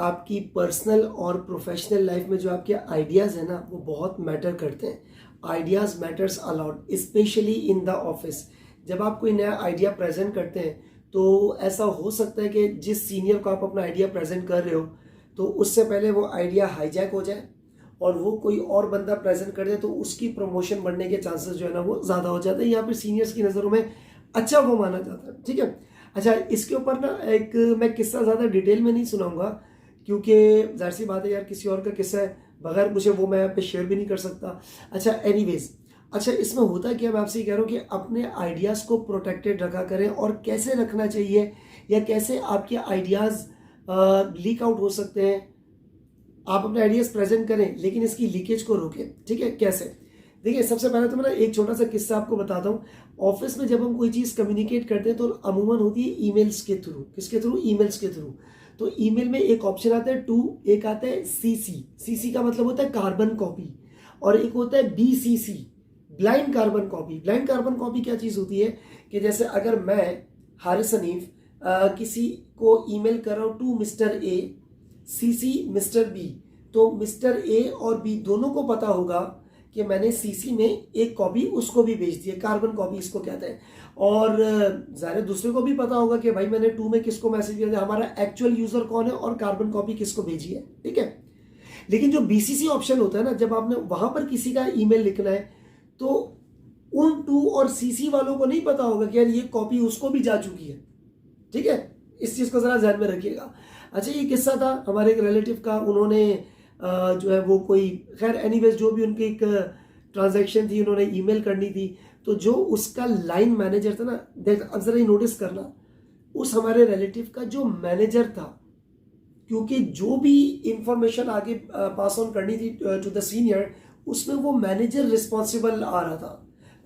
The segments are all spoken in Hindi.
आपकी पर्सनल और प्रोफेशनल लाइफ में जो आपके आइडियाज़ हैं ना वो बहुत मैटर करते हैं। Ideas matters a lot specially in the office. जब आप कोई नया आइडिया प्रेजेंट करते हैं तो ऐसा हो सकता है कि जिस सीनियर को आप अपना आइडिया प्रेजेंट कर रहे हो तो उससे पहले वो आइडिया हाईजैक हो जाए और वो कोई और बंदा प्रेजेंट कर दे तो उसकी प्रमोशन बढ़ने के चांसेस जो है ना वो ज़्यादा हो जाते हैं। यहाँ पर सीनियर्स की नज़रों में अच्छा वो माना जाता है। ठीक है, अच्छा इसके ऊपर ना एक मैं किस्सा ज़्यादा डिटेल में नहीं सुनाऊंगा क्योंकि जाहिर सी बात है यार, किसी और का किस्सा है, बगैर मुझे वो मैं यहाँ पे शेयर भी नहीं कर सकता। अच्छा एनीवेज, अच्छा इसमें होता क्या, मैं आपसे ये कह रहा हूँ कि अपने आइडियाज़ को प्रोटेक्टेड रखा करें। और कैसे रखना चाहिए या कैसे आपके आइडियाज़ लीक आउट हो सकते हैं, आप अपने आइडियाज़ प्रेजेंट करें लेकिन इसकी लीकेज को रोकें। ठीक है, कैसे? देखिए सबसे पहले तो मैं ना एक छोटा सा किस्सा आपको बताता हूँ। ऑफिस में जब हम कोई चीज़ कम्युनिकेट करते हैं तो अमूमन होती है ईमेल्स के थ्रू। किसके थ्रू? ईमेल्स के थ्रू। तो ईमेल में एक ऑप्शन आता है टू, एक आता है सीसी। सीसी का मतलब होता है कार्बन कॉपी, और एक होता है BCC, blind carbon copy. Blind carbon copy क्या चीज़ होती है कि जैसे अगर मैं हारिस हनीफ किसी को ईमेल कर रहा हूँ to mister A, CC mister B, तो मिस्टर ए और बी दोनों को पता होगा कि मैंने सीसी में एक कॉपी उसको भी भेज दी है, कार्बन कॉपी इसको कहते हैं। और ज़ाहिर दूसरे को भी पता होगा कि भाई मैंने टू में किसको मैसेज भेजा, हमारा एक्चुअल यूजर कौन है और कार्बन कॉपी किसको भेजी है। ठीक है, लेकिन जो बीसीसी ऑप्शन होता है ना, जब आपने वहां पर किसी का ईमेल लिखना है तो उन टू और सीसी वालों को नहीं पता होगा कि यार ये कॉपी उसको भी जा चुकी है। ठीक है, इस चीज को जरा ध्यान में रखिएगा। अच्छा ये किस्सा था हमारे एक रिलेटिव का, उन्होंने जो है वो कोई खैर एनीवेज जो भी उनकी एक ट्रांजैक्शन थी, उन्होंने ईमेल करनी थी, तो जो उसका लाइन मैनेजर था ना, देख अब जरा नोटिस करना, उस हमारे रिलेटिव का जो मैनेजर था, क्योंकि जो भी इंफॉर्मेशन आगे पास ऑन करनी थी टू द सीनियर, उसमें वो मैनेजर रिस्पॉन्सिबल आ रहा था।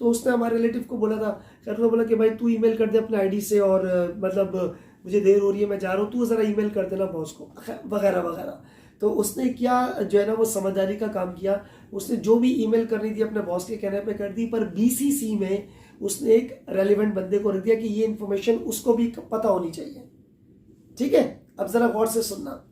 तो उसने हमारे रिलेटिव को बोला था, खैर तो बोला कि भाई तू ईमेल कर दे अपने आईडी से, और मतलब मुझे देर हो रही है मैं जा रहा हूँ, तू जरा ईमेल कर देना बॉस को वगैरह वगैरह। तो उसने क्या जो है ना वो समझदारी का काम किया, उसने जो भी ईमेल करनी थी अपने बॉस के कहने पे कर दी, पर बीसीसी में उसने एक रेलिवेंट बंदे को रख दिया कि ये इन्फॉर्मेशन उसको भी पता होनी चाहिए। ठीक है, अब जरा गौर से सुनना,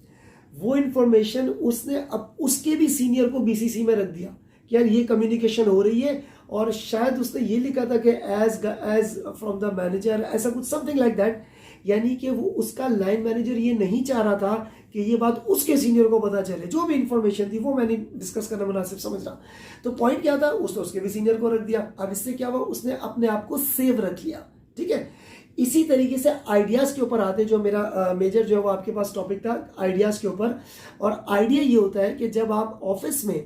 वो इन्फॉर्मेशन उसने अब उसके भी सीनियर को बीसीसी में रख दिया कि यार ये कम्युनिकेशन हो रही है, और शायद उसने ये लिखा था कि एज फ्रॉम द मैनेजर, ऐसा कुछ समथिंग लाइक दैट। यानी कि वो उसका लाइन मैनेजर ये नहीं चाह रहा था कि ये बात उसके सीनियर को पता चले। जो भी इंफॉर्मेशन थी वो मैंने डिस्कस करना मुनासिब समझ रहा। तो पॉइंट क्या था, उसने उसके भी सीनियर को रख दिया। अब इससे क्या हुआ, उसने अपने आप को सेव रख लिया। ठीक है, इसी तरीके से आइडियाज के ऊपर आते, जो मेरा मेजर जो है वो आपके पास टॉपिक था आइडियाज के ऊपर। और आइडिया ये होता है कि जब आप ऑफिस में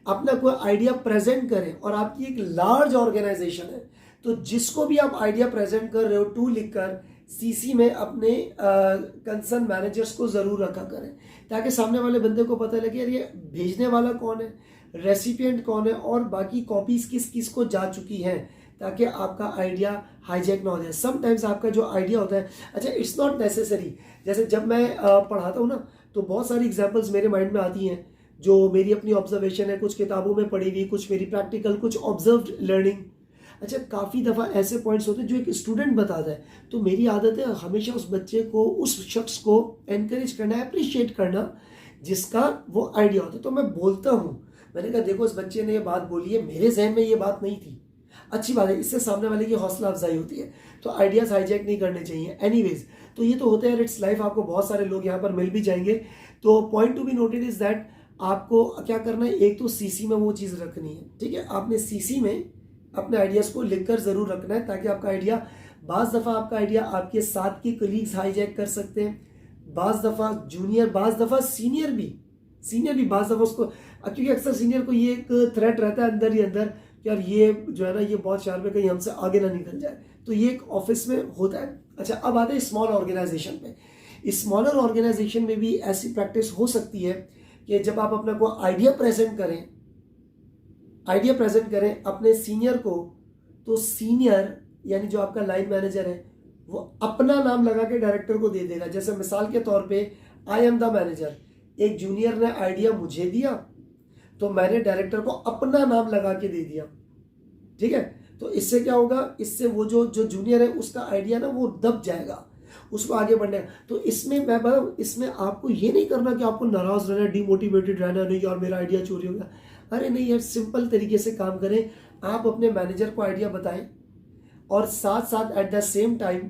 अपना कोई आइडिया प्रेजेंट करें, और आपकी एक लार्ज ऑर्गेनाइजेशन है, तो जिसको भी आप आइडिया प्रेजेंट कर रहे हो टू लिखकर सीसी में अपने कंसर्न मैनेजर्स को जरूर रखा करें, ताकि सामने वाले बंदे को पता लगे यार ये भेजने वाला कौन है, रेसिपिएंट कौन है, और बाकी कॉपीज किस किस को जा चुकी हैं, ताकि आपका आइडिया हाईजैक ना हो जाए। समटाइम्स आपका जो आइडिया होता है, अच्छा इट्स नॉट नेसेसरी, जैसे जब मैं पढ़ाता हूँ ना तो बहुत सारी एग्जाम्पल्स मेरे माइंड में आती हैं जो मेरी अपनी ऑब्जर्वेशन है, कुछ किताबों में पढ़ी हुई, कुछ मेरी प्रैक्टिकल, कुछ ऑब्जर्व्ड लर्निंग। अच्छा काफ़ी दफ़ा ऐसे पॉइंट्स होते हैं जो एक स्टूडेंट बताता है, तो मेरी आदत है हमेशा उस बच्चे को, उस शख्स को एनकरेज करना, अप्रिशिएट करना जिसका वो आइडिया होता है। तो मैं बोलता हूँ, मैंने कहा देखो इस बच्चे ने ये बात बोली है, मेरे जहन में ये बात नहीं थी, अच्छी बात है, इससे सामने वाले की हौसला अफजाई होती है। तो आइडियाज़ हाईजैक नहीं करने चाहिए। एनीवेज, तो ये तो होता है, इट्स लाइफ, आपको बहुत सारे लोग यहाँ पर मिल भी जाएंगे। तो point to be noted is that आपको क्या करना है, एक तो सीसी में वो चीज़ रखनी है। ठीक है, आपने सीसी में अपने आइडियाज़ को लिखकर ज़रूर रखना है, ताकि आपका आइडिया, बाज़ दफ़ा आपका आइडिया आपके साथ के कलीग्स हाईजैक कर सकते हैं, बाज़ दफ़ा जूनियर, बाज़ दफ़ा सीनियर भी बाज़ दफ़ा उसको, क्योंकि अक्सर सीनियर को ये एक थ्रेट रहता है अंदर ही अंदर, यार ये जो है ना ये बहुत शार में कहीं हमसे आगे ना निकल जाए। तो ये एक ऑफिस में होता है। अच्छा अब आते हैं स्मॉल ऑर्गेनाइजेशन पे। स्मॉलर ऑर्गेनाइजेशन में भी ऐसी प्रैक्टिस हो सकती है कि जब आप अपना को आइडिया प्रेजेंट करें अपने सीनियर को, तो सीनियर यानी जो आपका लाइन मैनेजर है वो अपना नाम लगा के डायरेक्टर को दे देगा। जैसे मिसाल के तौर पे आई एम द मैनेजर, एक जूनियर ने आइडिया मुझे दिया तो मैंने डायरेक्टर को अपना नाम लगा के दे दिया। ठीक है, तो इससे क्या होगा, इससे वो जो जूनियर है उसका आइडिया ना वो दब जाएगा, उसको आगे बढ़ना है। तो इसमें इसमें आपको ये नहीं करना कि आपको नाराज रहना, डिमोटिवेटेड रहना, नहीं यार मेरा आइडिया चोरी हो गया। अरे नहीं यार, सिंपल तरीके से काम करें। आप अपने मैनेजर को आइडिया बताएं और साथ साथ एट द सेम टाइम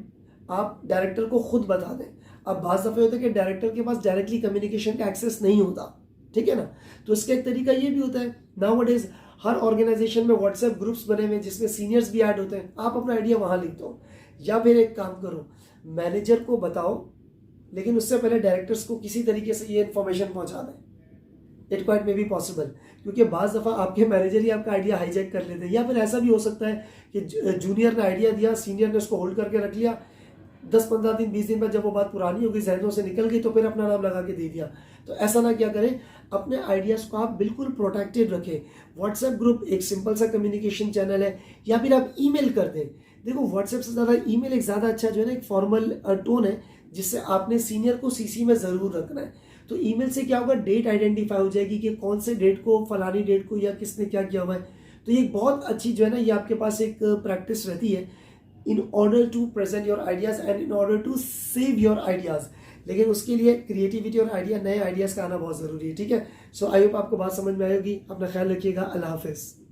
आप डायरेक्टर को खुद बता दें। अब बात दफे होता है कि डायरेक्टर के पास डायरेक्टली कम्युनिकेशन का एक्सेस नहीं होता, ठीक है ना। तो इसका एक तरीका ये भी होता है, नाउअडेज हर ऑर्गेनाइजेशन में व्हाट्सएप ग्रुप्स बने हुए हैं जिसमें सीनियर्स भी ऐड होते हैं, आप अपना आइडिया वहां लिख दो। या फिर एक काम करो, मैनेजर को बताओ लेकिन उससे पहले डायरेक्टर्स को किसी तरीके से ये इन्फॉर्मेशन पहुंचा दें। It quite may be possible, क्योंकि बाज़ दफ़ा आपके मैनेजर ही आपका आइडिया हाईजैक कर लेते हैं। या फिर ऐसा भी हो सकता है कि जूनियर ने आइडिया दिया, सीनियर ने उसको होल्ड करके रख लिया, 10-15 दिन 20 दिन बाद जब वो बात पुरानी हो गई, जहनों से निकल गई, तो फिर अपना नाम लगा के दे दिया। तो ऐसा ना क्या करें, अपने आइडियाज़ को आप बिल्कुल प्रोटेक्टेड रखें। व्हाट्सएप ग्रुप एक सिंपल सा कम्युनिकेशन चैनल है, या फिर आप ईमेल कर दें। देखो व्हाट्सएप से ज़्यादा ईमेल एक ज़्यादा अच्छा जो है ना, एक फॉर्मल टोन है जिससे आपने सीनियर को सीसी में ज़रूर रखना है। तो ईमेल से क्या होगा, डेट आइडेंटिफाई हो जाएगी कि कौन से डेट को, फलानी डेट को, या किसने क्या किया हुआ है। तो ये बहुत अच्छी जो है ना, ये आपके पास एक प्रैक्टिस रहती है in order to present your ideas and in order to save your ideas. लेकिन उसके लिए क्रिएटिविटी और आइडिया, नए आइडियाज़ का आना बहुत ज़रूरी है, ठीक है। सो आई होप आपको बात समझ में आएगी। अपना ख्याल रखिएगा। अल्लाह हाफिज़।